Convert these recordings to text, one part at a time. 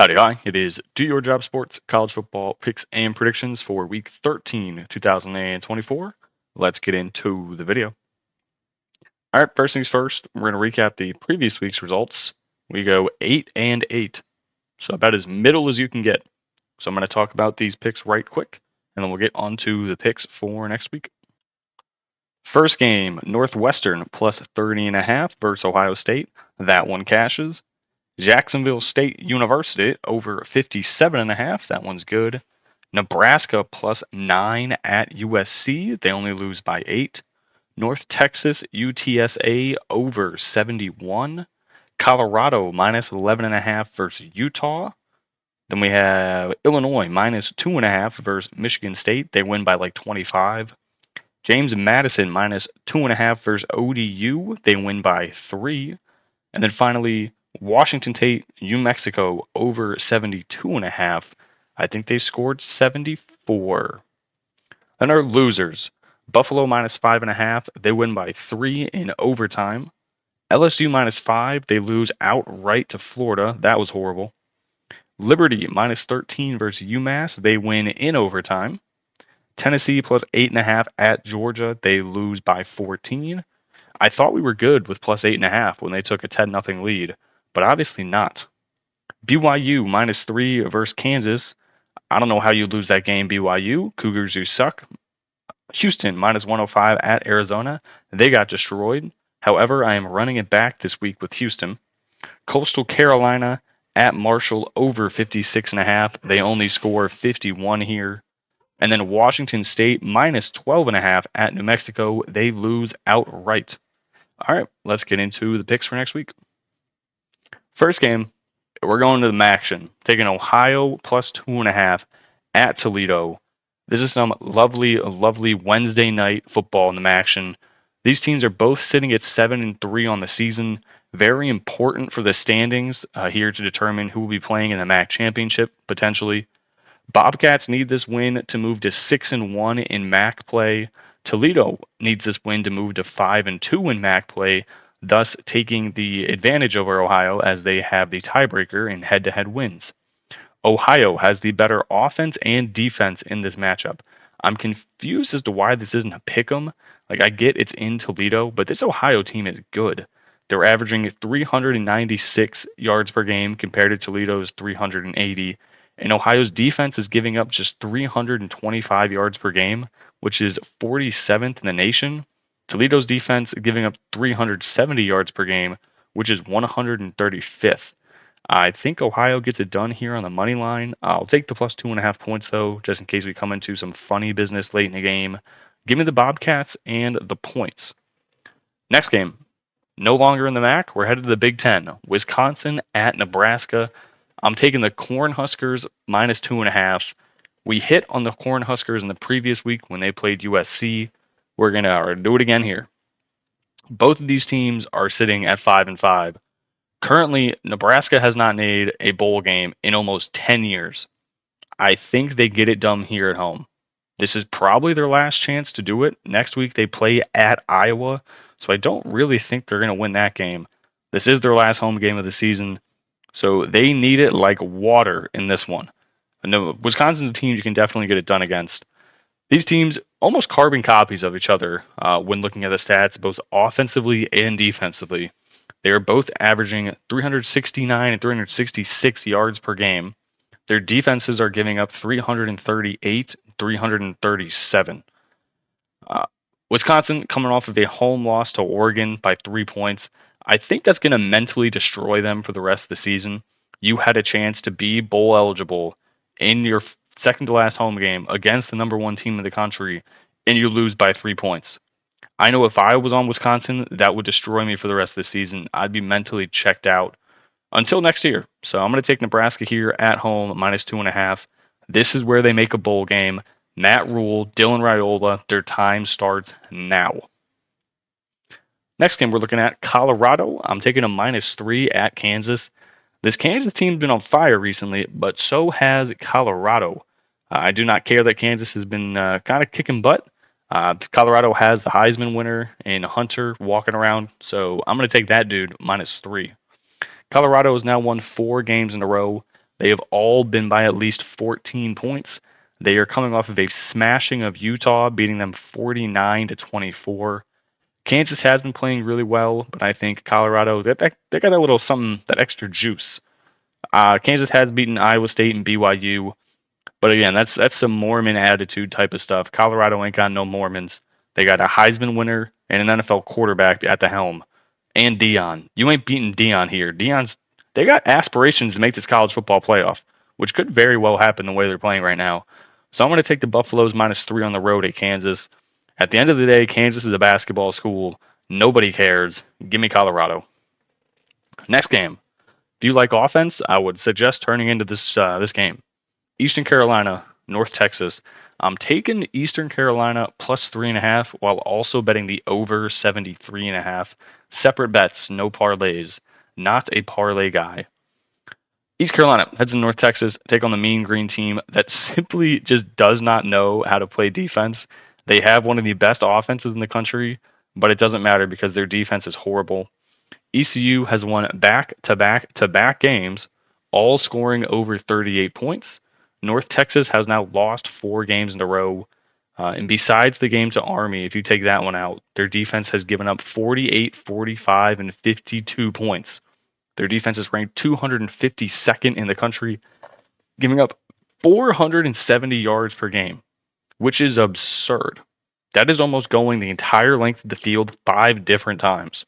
Howdy, hi. It is Do Your Job Sports College Football Picks and Predictions for Week 13, 2024. Let's get into the video. All right, first things first, we're going to recap the previous week's results. We go 8-8, so about as middle as you can get. So I'm going to talk about these picks right quick, and then we'll get on to the picks for next week. First game, Northwestern plus 30.5 versus Ohio State. That one cashes. Jacksonville State University over 57.5. That one's good. Nebraska plus 9 at USC. They only lose by 8. North Texas UTSA over 71. Colorado minus 11.5 versus Utah. Then we have Illinois minus 2.5 versus Michigan State. They win by like 25. James Madison minus 2.5 versus ODU. They win by 3. And then finally, Washington State, New Mexico over 72.5. I think they scored 74. Then our losers, Buffalo minus 5.5. They win by 3 in overtime. LSU minus 5. They lose outright to Florida. That was horrible. Liberty minus 13 versus UMass. They win in overtime. Tennessee plus 8.5 at Georgia. They lose by 14. I thought we were good with plus 8.5 when they took a 10-0 lead, but obviously not. BYU minus 3 versus Kansas. I don't know how you lose that game, BYU. Cougars, you suck. Houston minus 105 at Arizona. They got destroyed. However, I am running it back this week with Houston. Coastal Carolina at Marshall over 56.5. They only score 51 here. And then Washington State minus 12.5 at New Mexico. They lose outright. All right, let's get into the picks for next week. First game, we're going to the Maction, taking Ohio plus 2.5 at Toledo. This is some lovely Wednesday night football in the Maction. These teams are both sitting at 7-3 on the season. Very important for the standings here to determine who will be playing in the MAC championship potentially. Bobcats need this win to move to 6-1 in MAC play. Toledo needs this win to move to 5-2 in MAC play, thus taking the advantage over Ohio as they have the tiebreaker in head-to-head wins. Ohio has the better offense and defense in this matchup. I'm confused as to why this isn't a pick'em. Like, I get it's in Toledo, but this Ohio team is good. They're averaging 396 yards per game compared to Toledo's 380. And Ohio's defense is giving up just 325 yards per game, which is 47th in the nation. Toledo's defense giving up 370 yards per game, which is 135th. I think Ohio gets it done here on the money line. I'll take the plus 2.5 points, though, just in case we come into some funny business late in the game. Give me the Bobcats and the points. Next game, no longer in the MAC. We're headed to the Big Ten. Wisconsin at Nebraska. I'm taking the Cornhuskers minus 2.5. We hit on the Cornhuskers in the previous week when they played USC. We're going to do it again here. Both of these teams are sitting at 5-5. Currently, Nebraska has not made a bowl game in almost 10 years. I think they get it done here at home. This is probably their last chance to do it. Next week they play at Iowa, so I don't really think they're going to win that game. This is their last home game of the season. So they need it like water in this one. No, Wisconsin's a team you can definitely get it done against. These teams almost carbon copies of each other when looking at the stats, both offensively and defensively. They are both averaging 369 and 366 yards per game. Their defenses are giving up 338, 337. Wisconsin coming off of a home loss to Oregon by 3 points. I think that's going to mentally destroy them for the rest of the season. You had a chance to be bowl eligible in your second to last home game against the number one team in the country, and you lose by 3 points. I know if I was on Wisconsin, that would destroy me for the rest of the season. I'd be mentally checked out until next year. So I'm going to take Nebraska here at home, minus 2.5. This is where they make a bowl game. Matt Rule, Dylan Raiola, their time starts now. Next game, we're looking at Colorado. I'm taking a minus 3 at Kansas. This Kansas team's been on fire recently, but so has Colorado. I do not care that Kansas has been kind of kicking butt. Colorado has the Heisman winner in Hunter walking around, so I'm going to take that dude minus 3. Colorado has now won 4 games in a row. They have all been by at least 14 points. They are coming off of a smashing of Utah, beating them 49-24. Kansas has been playing really well, but I think Colorado they got a little something, that extra juice. Kansas has beaten Iowa State and BYU, but again, that's some Mormon attitude type of stuff. Colorado ain't got no Mormons. They got a Heisman winner and an NFL quarterback at the helm, and Dion. You ain't beating Dion here. They got aspirations to make this college football playoff, which could very well happen the way they're playing right now. So I'm going to take the Buffaloes -3 on the road at Kansas. At the end of the day, Kansas is a basketball school. Nobody cares. Give me Colorado. Next game. If you like offense, I would suggest turning into this game. Eastern Carolina, North Texas. I'm taking Eastern Carolina +3.5 while also betting the over 73.5. Separate bets, no parlays. Not a parlay guy. East Carolina heads to North Texas, take on the Mean Green team that simply just does not know how to play defense. They have one of the best offenses in the country, but it doesn't matter because their defense is horrible. ECU has won back-to-back-to-back games, all scoring over 38 points. North Texas has now lost 4 games in a row. And besides the game to Army, if you take that one out, their defense has given up 48, 45, and 52 points. Their defense is ranked 252nd in the country, giving up 470 yards per game, which is absurd. That is almost going the entire length of the field 5 different times.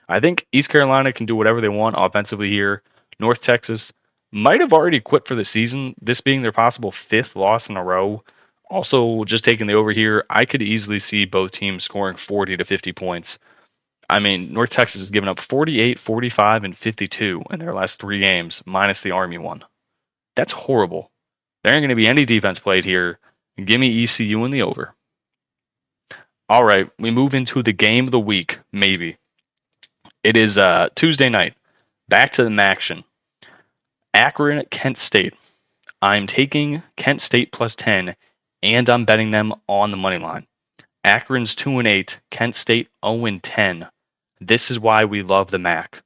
I think East Carolina can do whatever they want offensively here. North Texas might have already quit for the season, this being their possible 5th loss in a row. Also, just taking the over here, I could easily see both teams scoring 40 to 50 points. I mean, North Texas has given up 48, 45, and 52 in their last 3 games, minus the Army one. That's horrible. There ain't going to be any defense played here. Give me ECU in the over. All right, we move into the game of the week, maybe. It is Tuesday night. Back to the action. Akron, Kent State. I'm taking Kent State +10, and I'm betting them on the money line. Akron's 2-8, Kent State 0-10. This is why we love the MAC.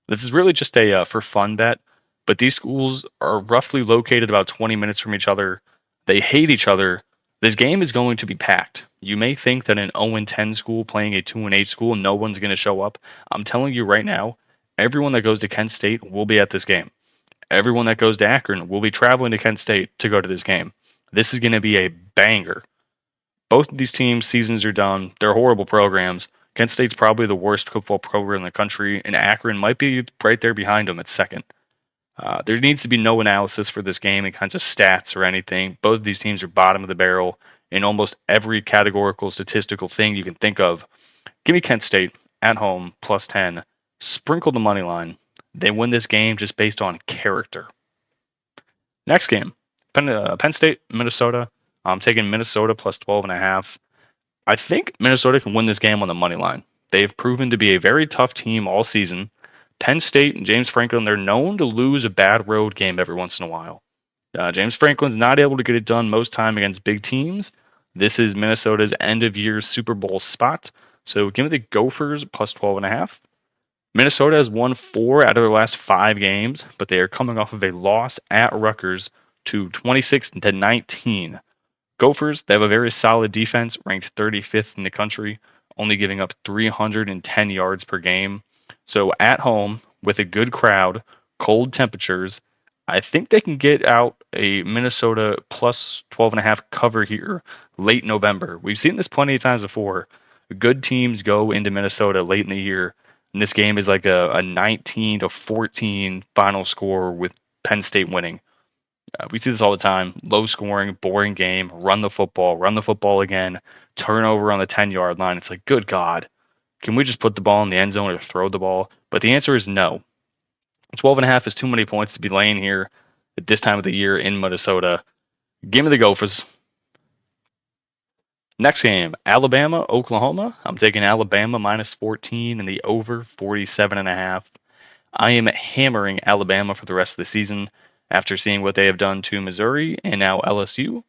This is really just a for fun bet, but these schools are roughly located about 20 minutes from each other. They hate each other. This game is going to be packed. You may think that an 0-10 school playing a 2-8 school, no one's going to show up. I'm telling you right now, everyone that goes to Kent State will be at this game. Everyone that goes to Akron will be traveling to Kent State to go to this game. This is going to be a banger. Both of these teams' seasons are done. They're horrible programs. Kent State's probably the worst football program in the country, and Akron might be right there behind them at second. There needs to be no analysis for this game in kinds of stats or anything. Both of these teams are bottom of the barrel in almost every categorical statistical thing you can think of. Give me Kent State at home +10. Sprinkle the money line. They win this game just based on character. Next game, Penn State, Minnesota. I'm taking Minnesota +12.5. I think Minnesota can win this game on the money line. They've proven to be a very tough team all season. Penn State and James Franklin, they're known to lose a bad road game every once in a while. James Franklin's not able to get it done most time against big teams. This is Minnesota's end-of-year Super Bowl spot. So give me the Gophers +12.5. Minnesota has won 4 out of their last 5 games, but they are coming off of a loss at Rutgers to 26-19. Gophers, they have a very solid defense, ranked 35th in the country, only giving up 310 yards per game. So at home, with a good crowd, cold temperatures, I think they can get out a Minnesota +12.5 cover here late November. We've seen this plenty of times before. Good teams go into Minnesota late in the year, and this game is like a 19-14 final score with Penn State winning. We see this all the time. Low scoring, boring game, run the football again, turnover on the 10-yard line. It's like, good God, can we just put the ball in the end zone or throw the ball? But the answer is no. 12.5 is too many points to be laying here at this time of the year in Minnesota. Give me the Gophers. Next game, Alabama, Oklahoma. I'm taking Alabama -14 and the over 47.5. I am hammering Alabama for the rest of the season after seeing what they have done to Missouri and now LSU.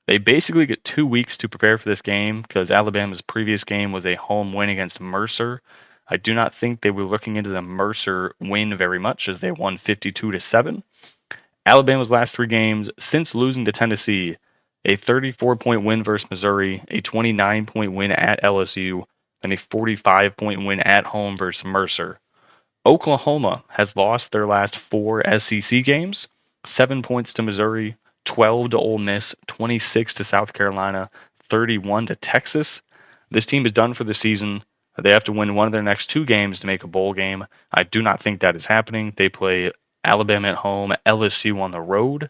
They basically get 2 weeks to prepare for this game because Alabama's previous game was a home win against Mercer. I do not think they were looking into the Mercer win very much as they won 52-7. Alabama's last 3 games since losing to Tennessee: a 34-point win versus Missouri, a 29-point win at LSU, and a 45-point win at home versus Mercer. Oklahoma has lost their last 4 SEC games: 7 points to Missouri, 12 to Ole Miss, 26 to South Carolina, 31 to Texas. This team is done for the season. They have to win one of their next 2 games to make a bowl game. I do not think that is happening. They play Alabama at home, LSU on the road.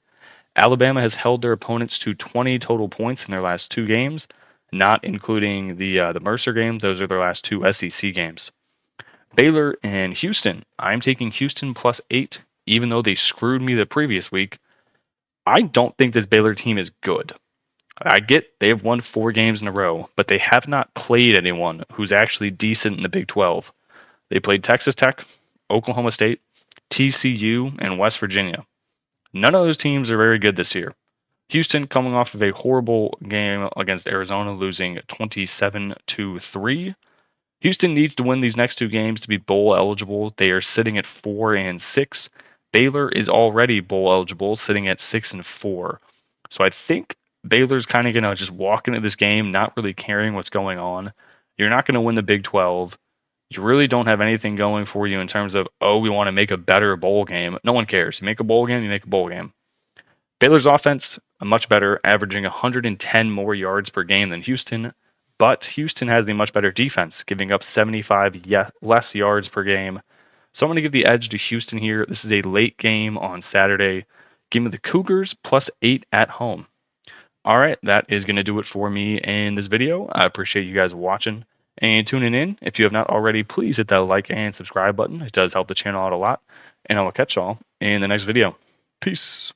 Alabama has held their opponents to 20 total points in their last 2 games, not including the Mercer game. Those are their last 2 SEC games. Baylor and Houston. I'm taking Houston +8, even though they screwed me the previous week. I don't think this Baylor team is good. I get they have won 4 games in a row, but they have not played anyone who's actually decent in the Big 12. They played Texas Tech, Oklahoma State, TCU, and West Virginia. None of those teams are very good this year. Houston coming off of a horrible game against Arizona, losing 27-3. Houston needs to win these next 2 games to be bowl eligible. They are sitting at 4-6. Baylor is already bowl eligible, sitting at 6-4. So I think Baylor's kind of gonna just walk into this game not really caring what's going on. You're not going to win the Big 12. You really don't have anything going for you in terms of, oh, we want to make a better bowl game. No one cares. You make a bowl game, you make a bowl game. Baylor's offense, much better, averaging 110 more yards per game than Houston, but Houston has a much better defense, giving up 75 less yards per game. So I'm going to give the edge to Houston here. This is a late game on Saturday. Give me the Cougars +8 at home. All right, that is going to do it for me in this video. I appreciate you guys watching and tuning in. If you have not already, please hit that like and subscribe button. It does help the channel out a lot. And I will catch y'all in the next video. Peace.